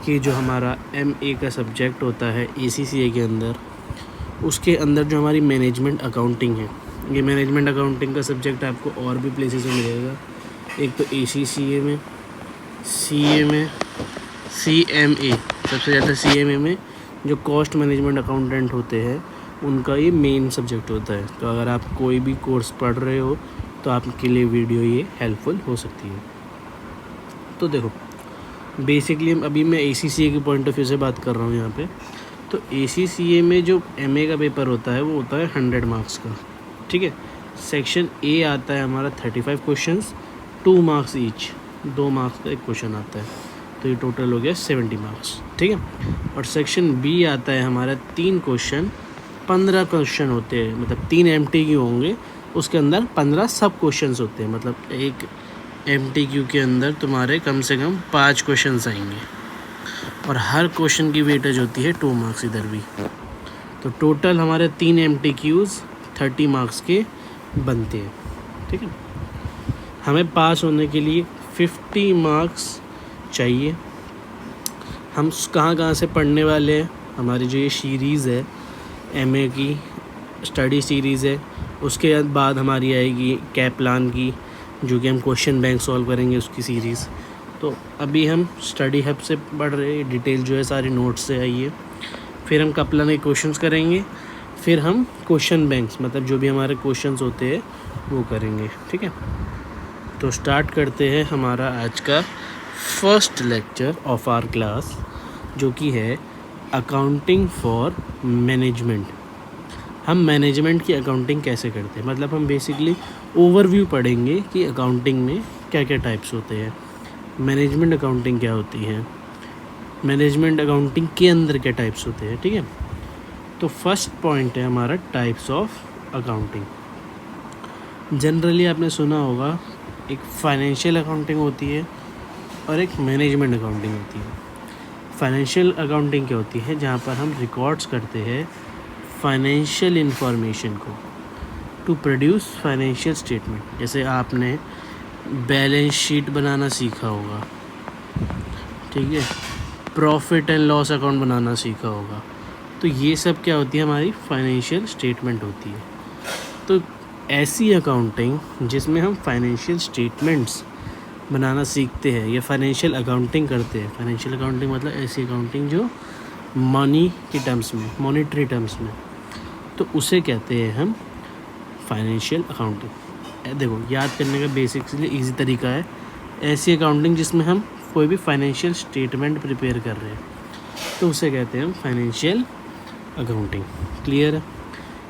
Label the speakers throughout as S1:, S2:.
S1: कि जो हमारा MA का सब्जेक्ट होता है ACCA के अंदर, उसके अंदर जो हमारी मैनेजमेंट अकाउंटिंग है, ये मैनेजमेंट अकाउंटिंग का सब्जेक्ट आपको और भी प्लेसेस में मिलेगा। एक तो ACCA में, CA में, CMA, सबसे ज़्यादा CMA में जो कॉस्ट मैनेजमेंट अकाउंटेंट होते हैं उनका ये मेन सब्जेक्ट होता है। तो अगर आप कोई भी कोर्स पढ़ रहे हो तो आपके लिए वीडियो ये हेल्पफुल हो सकती है। तो देखो, बेसिकली अभी मैं ACCA के पॉइंट ऑफ व्यू से बात कर रहा हूँ यहाँ पे। तो ACCA में जो MA का पेपर होता है वो होता है 100 मार्क्स का, ठीक है। सेक्शन A आता है हमारा 35 क्वेश्चंस, 2 मार्क्स ईच, 2 मार्क्स का एक क्वेश्चन आता है, तो ये टोटल हो गया 70 मार्क्स, ठीक है। और सेक्शन B आता है हमारा 3 क्वेश्चन, 15 क्वेश्चन होते हैं, मतलब 3 MTQ होंगे, उसके अंदर 15 सब क्वेश्चंस होते हैं, मतलब एक MTQ के अंदर तुम्हारे कम से कम 5 क्वेश्चंस आएंगे और हर क्वेश्चन की वेटेज होती है 2 मार्क्स इधर भी। तो टोटल हमारे 3 MTQs 30 मार्क्स के बनते हैं, ठीक है। हमें पास होने के लिए 50 मार्क्स चाहिए। हम कहाँ से पढ़ने वाले हैं, हमारी जो ये सीरीज़ है MA की स्टडी सीरीज़ है, उसके बाद हमारी आएगी कैप्लान की, जो कि हम क्वेश्चन बैंक सॉल्व करेंगे उसकी सीरीज़। तो अभी हम स्टडी हब से पढ़ रहे हैं, डिटेल जो है सारी नोट्स से आई है। फिर हम कैप्लान के क्वेश्चंस करेंगे, फिर हम क्वेश्चन बैंक्स, मतलब जो भी हमारे क्वेश्चंस होते हैं वो करेंगे, ठीक है। तो स्टार्ट करते हैं हमारा आज का first lecture of our class, जो कि है अकाउंटिंग फॉर मैनेजमेंट। हम मैनेजमेंट की अकाउंटिंग कैसे करते हैं, मतलब हम बेसिकली ओवरव्यू पढ़ेंगे कि अकाउंटिंग में क्या क्या टाइप्स होते हैं, मैनेजमेंट अकाउंटिंग क्या होती है, मैनेजमेंट अकाउंटिंग के अंदर क्या टाइप्स होते हैं, ठीक है। तो फर्स्ट पॉइंट है हमारा टाइप्स ऑफ अकाउंटिंग। जनरली आपने सुना होगा एक फाइनेंशियल अकाउंटिंग होती है और एक मैनेजमेंट अकाउंटिंग होती है। फाइनेंशियल अकाउंटिंग क्या होती है, जहाँ पर हम रिकॉर्ड्स करते हैं फाइनेंशियल इंफॉर्मेशन को टू प्रोड्यूस फाइनेंशियल स्टेटमेंट। जैसे आपने बैलेंस शीट बनाना सीखा होगा, ठीक है, प्रॉफिट एंड लॉस अकाउंट बनाना सीखा होगा, तो ये सब क्या होती है, हमारी फाइनेंशियल स्टेटमेंट होती है। तो ऐसी अकाउंटिंग जिसमें हम फाइनेंशियल स्टेटमेंट्स बनाना सीखते हैं या फाइनेंशियल अकाउंटिंग करते हैं। फाइनेंशियल अकाउंटिंग मतलब ऐसी अकाउंटिंग जो मनी के टर्म्स में, मॉनेटरी टर्म्स में, तो उसे कहते हैं हम फाइनेंशियल अकाउंटिंग। देखो, याद करने का बेसिकली इजी तरीका है, ऐसी अकाउंटिंग जिसमें हम कोई भी फाइनेंशियल स्टेटमेंट प्रिपेयर कर रहे हैं तो उसे कहते हैं हम फाइनेंशियल अकाउंटिंग। क्लियर है।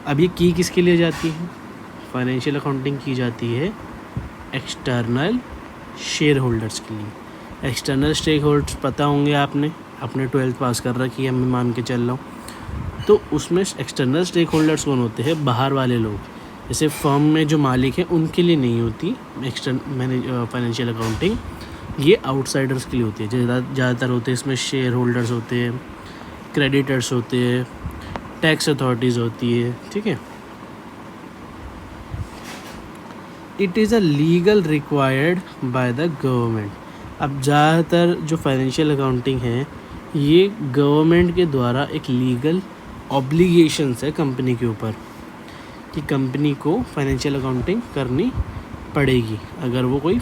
S1: अब ये की किसके लिए जाती है, फाइनेंशियल अकाउंटिंग की जाती है एक्सटर्नल शेयर होल्डर्स के लिए। एक्सटर्नल स्टेक होल्डर्स पता होंगे आपने, अपने 12th पास कर रखी है, मैं मान के चल रहा हूँ। तो उसमें एक्सटर्नल स्टेक होल्डर्स कौन होते हैं, बाहर वाले लोग, जैसे फर्म में जो मालिक हैं उनके लिए नहीं होती फाइनेंशियल अकाउंटिंग, ये आउटसाइडर्स के लिए होती है। ज़्यादातर होते हैं इसमें शेयर होल्डर्स होते हैं, क्रेडिटर्स होते हैं, टैक्स अथॉरिटीज़ होती है, ठीक है। It is a legal required by the government. अब ज़्यादातर जो फाइनेंशियल अकाउंटिंग है ये गवर्नमेंट के द्वारा एक लीगल ऑब्लिगेशंस है कंपनी के ऊपर कि कंपनी को फाइनेंशियल अकाउंटिंग करनी पड़ेगी अगर वो कोई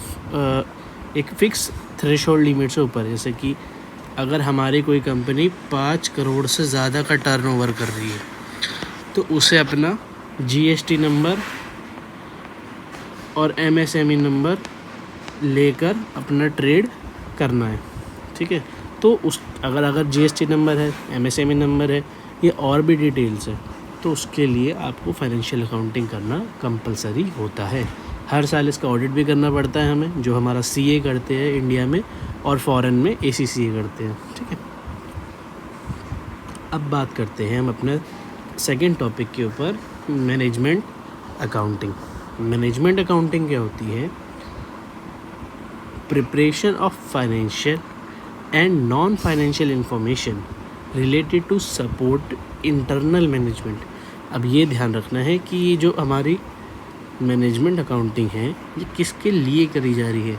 S1: एक फ़िक्स थ्रेशोल्ड लिमिट से ऊपर है। जैसे कि अगर हमारी कोई कंपनी 5 करोड़ से ज़्यादा का टर्नओवर कर रही है तो उसे अपना GST नंबर और MSME नंबर लेकर अपना ट्रेड करना है, ठीक है। तो उस अगर GST नंबर है, MSME नंबर है, ये और भी डिटेल्स है, तो उसके लिए आपको फाइनेंशियल अकाउंटिंग करना कंपलसरी होता है। हर साल इसका ऑडिट भी करना पड़ता है हमें, जो हमारा CA करते हैं इंडिया में और फॉरेन में ACCA करते हैं, ठीक है। अब बात करते हैं हम अपने सेकंड टॉपिक के ऊपर, मैनेजमेंट अकाउंटिंग। मैनेजमेंट अकाउंटिंग क्या होती है, preparation of financial and non financial information related to support internal management. अब ये ध्यान रखना है कि ये जो हमारी मैनेजमेंट अकाउंटिंग है ये किसके लिए करी जा रही है,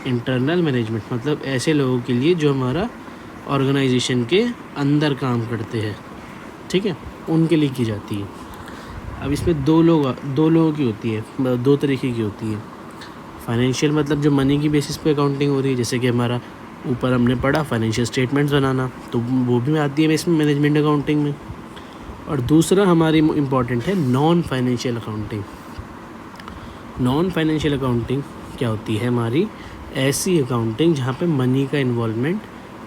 S1: इंटरनल मैनेजमेंट, मतलब ऐसे लोगों के लिए जो हमारा ऑर्गेनाइजेशन के अंदर काम करते हैं, ठीक है, उनके लिए की जाती है। अब इसमें दो लोगों की होती है, दो तरीके की होती है। फाइनेंशियल मतलब जो मनी की बेसिस पे अकाउंटिंग हो रही है, जैसे कि हमारा ऊपर हमने पढ़ा फाइनेंशियल स्टेटमेंट्स बनाना, तो वो भी आती है इसमें मैनेजमेंट अकाउंटिंग में। और दूसरा हमारी इम्पॉर्टेंट है non financial accounting. Non financial accounting क्या होती है? हमारी ऐसी अकाउंटिंग जहाँ पे मनी का इन्वॉल्वमेंट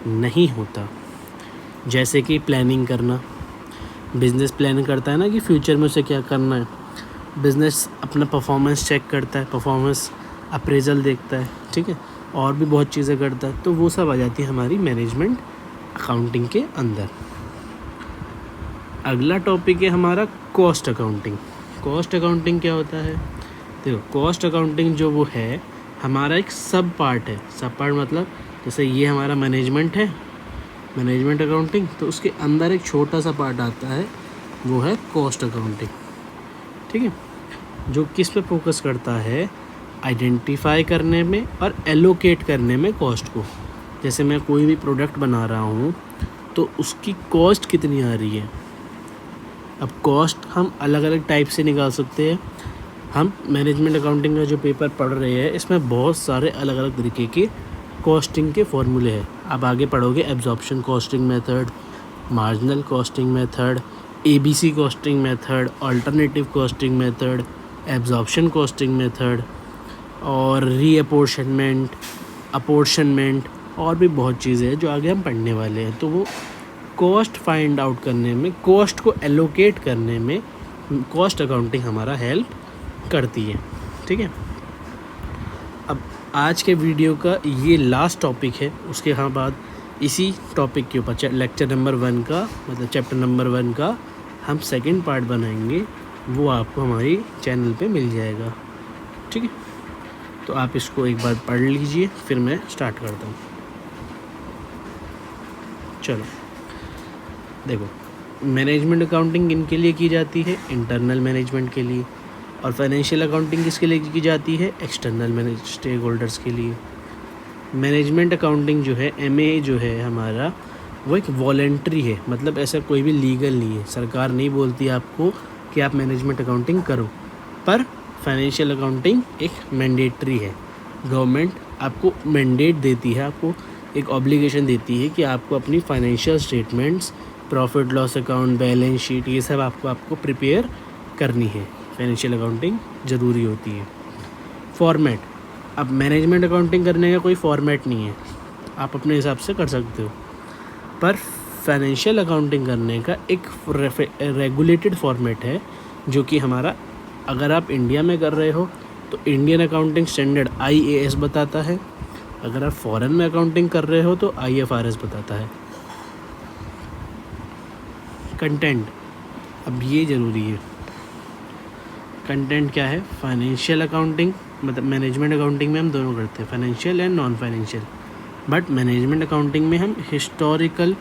S1: नहीं होता, जैसे कि प्लानिंग करना। बिज़नेस प्लान करता है ना कि फ्यूचर में उसे क्या करना है। बिज़नेस अपना परफॉर्मेंस चेक करता है, परफॉर्मेंस अप्रेजल देखता है, ठीक है, और भी बहुत चीज़ें करता है, तो वो सब आ जाती है हमारी मैनेजमेंट अकाउंटिंग के अंदर। अगला टॉपिक है हमारा कॉस्ट अकाउंटिंग। कॉस्ट अकाउंटिंग क्या होता है? देखो, कॉस्ट अकाउंटिंग जो वो है हमारा एक सब पार्ट है। सब पार्ट मतलब जैसे ये हमारा मैनेजमेंट है, मैनेजमेंट अकाउंटिंग, तो उसके अंदर एक छोटा सा पार्ट आता है, वो है कॉस्ट अकाउंटिंग, ठीक है, जो किस पे फोकस करता है? आइडेंटिफाई करने में और एलोकेट करने में कॉस्ट को। जैसे मैं कोई भी प्रोडक्ट बना रहा हूँ तो उसकी कॉस्ट कितनी आ रही है। अब कॉस्ट हम अलग अलग टाइप से निकाल सकते हैं। हम मैनेजमेंट अकाउंटिंग का जो पेपर पढ़ रहे हैं इसमें बहुत सारे अलग अलग तरीके के कॉस्टिंग के फॉर्मूले हैं। आप आगे पढ़ोगे absorption costing method, marginal costing method, ABC costing method, alternative costing method, absorption costing method और रीअपोर्शनमेंट, अपोर्शनमेंट और भी बहुत चीज़ें हैं जो आगे हम पढ़ने वाले हैं। तो वो कॉस्ट फाइंड आउट करने में, कॉस्ट को एलोकेट करने में कॉस्ट अकाउंटिंग हमारा हेल्प करती है, ठीक है। अब आज के वीडियो का ये लास्ट टॉपिक है, उसके बाद इसी टॉपिक के ऊपर लेक्चर नंबर 1 का मतलब चैप्टर नंबर 1 का हम सेकंड पार्ट बनाएंगे, वो आपको हमारी चैनल पे मिल जाएगा, ठीक है। तो आप इसको एक बार पढ़ लीजिए, फिर मैं स्टार्ट करता हूँ। चलो देखो, मैनेजमेंट अकाउंटिंग इनके लिए की जाती है, इंटरनल मैनेजमेंट के लिए, और फाइनेंशियल अकाउंटिंग किसके लिए की जाती है? एक्सटर्नल स्टेक होल्डर्स के लिए। मैनेजमेंट अकाउंटिंग जो है, MA जो है हमारा, वो एक वॉलेंट्री है, मतलब ऐसा कोई भी लीगल नहीं है। सरकार नहीं बोलती आपको कि आप मैनेजमेंट अकाउंटिंग करो, पर फाइनेंशियल अकाउंटिंग एक मैंडेटरी है। गवर्नमेंट आपको मैंडेट देती है, आपको एक ऑब्लिगेशन देती है कि आपको अपनी financial statements, profit loss account, balance sheet, ये सब आपको प्रिपेयर करनी है। फाइनेंशियल अकाउंटिंग ज़रूरी होती है। फॉर्मेट, अब मैनेजमेंट अकाउंटिंग करने का कोई फॉर्मेट नहीं है, आप अपने हिसाब से कर सकते हो, पर फाइनेंशियल अकाउंटिंग करने का एक रेगुलेटेड फॉर्मेट है, जो कि हमारा, अगर आप इंडिया में कर रहे हो तो इंडियन अकाउंटिंग स्टैंडर्ड IAS बताता है, अगर आप फॉरेन में अकाउंटिंग कर रहे हो तो IFRS बताता है। कंटेंट, अब ये ज़रूरी है। कंटेंट क्या है? फाइनेंशियल अकाउंटिंग मतलब मैनेजमेंट अकाउंटिंग में हम दोनों करते हैं, financial and non financial, but management accounting में हम हिस्टोरिकल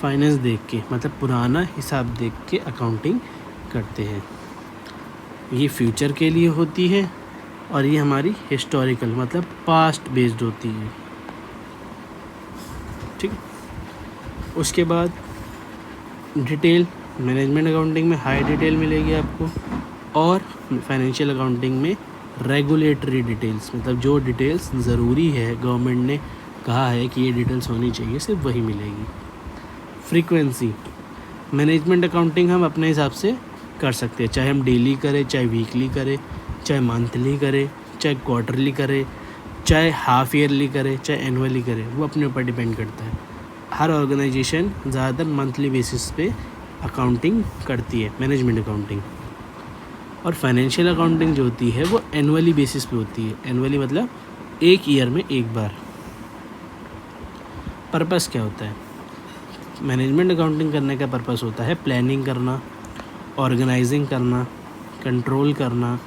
S1: फाइनेंस देख के, मतलब पुराना हिसाब देख के अकाउंटिंग करते हैं। ये फ्यूचर के लिए होती है और ये हमारी हिस्टोरिकल मतलब पास्ट बेस्ड होती है, ठीक है। उसके बाद डिटेल, मैनेजमेंट अकाउंटिंग में हाई डिटेल मिलेगी आपको, और फाइनेंशियल अकाउंटिंग में रेगुलेटरी डिटेल्स, मतलब जो डिटेल्स ज़रूरी है, गवर्नमेंट ने कहा है कि ये डिटेल्स होनी चाहिए, सिर्फ वही मिलेगी। फ्रीक्वेंसी, मैनेजमेंट अकाउंटिंग हम अपने हिसाब से कर सकते हैं, चाहे हम डेली करें, चाहे वीकली करें, चाहे मंथली करें, चाहे क्वार्टरली करें, चाहे हाफ ईयरली करें, चाहे एनुअली करें, वो अपने ऊपर डिपेंड करता है। हर ऑर्गेनाइजेशन ज़्यादातर मंथली बेसिस पे अकाउंटिंग करती है, मैनेजमेंट अकाउंटिंग। और फाइनेंशियल अकाउंटिंग जो होती है वो एनुअली बेसिस पे होती है। एनुअली मतलब एक ईयर में एक बार। पर्पस क्या होता है? मैनेजमेंट अकाउंटिंग करने का पर्पस होता है प्लानिंग करना, ऑर्गेनाइजिंग करना, कंट्रोल करना,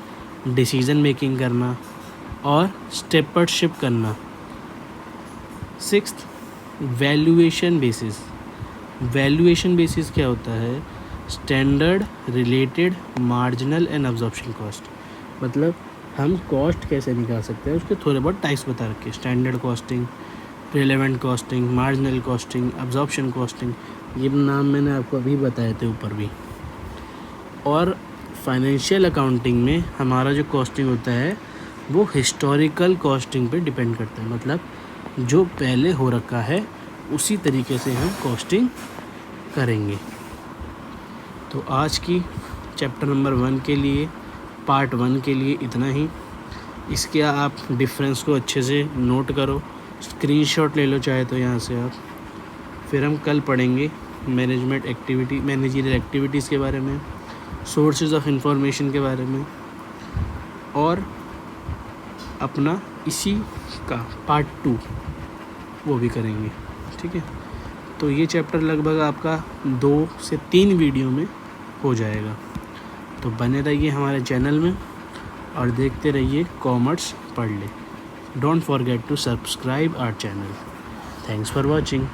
S1: डिसीजन मेकिंग करना और स्टेपर्डशिप करना। 6th, valuation basis. Valuation basis क्या होता है? Standard, related, marginal and absorption cost, मतलब हम कॉस्ट कैसे निकाल सकते हैं, उसके थोड़े बहुत टाइप्स बता रखे हैं। Standard costing, relevant costing, marginal costing, absorption costing, ये नाम मैंने आपको अभी बताए थे ऊपर भी। और फाइनेंशियल अकाउंटिंग में हमारा जो कॉस्टिंग होता है वो हिस्टोरिकल कॉस्टिंग पे डिपेंड करता है, मतलब जो पहले हो रखा है उसी तरीके से हम कॉस्टिंग करेंगे। तो आज की चैप्टर नंबर 1 के लिए, पार्ट 1 के लिए इतना ही। इसके आप डिफरेंस को अच्छे से नोट करो, स्क्रीनशॉट ले लो चाहे तो यहाँ से आप। फिर हम कल पढ़ेंगे मैनेजरियल एक्टिविटीज़ के बारे में, सोर्सेज ऑफ इंफॉर्मेशन के बारे में, और अपना इसी का पार्ट 2 वो भी करेंगे। ठीक है, तो ये चैप्टर लगभग आपका 2 से 3 वीडियो में हो जाएगा। तो बने रहिए हमारे चैनल में और देखते रहिए कॉमर्स पढ़ ले। Don't forget to subscribe our channel. Thanks for watching.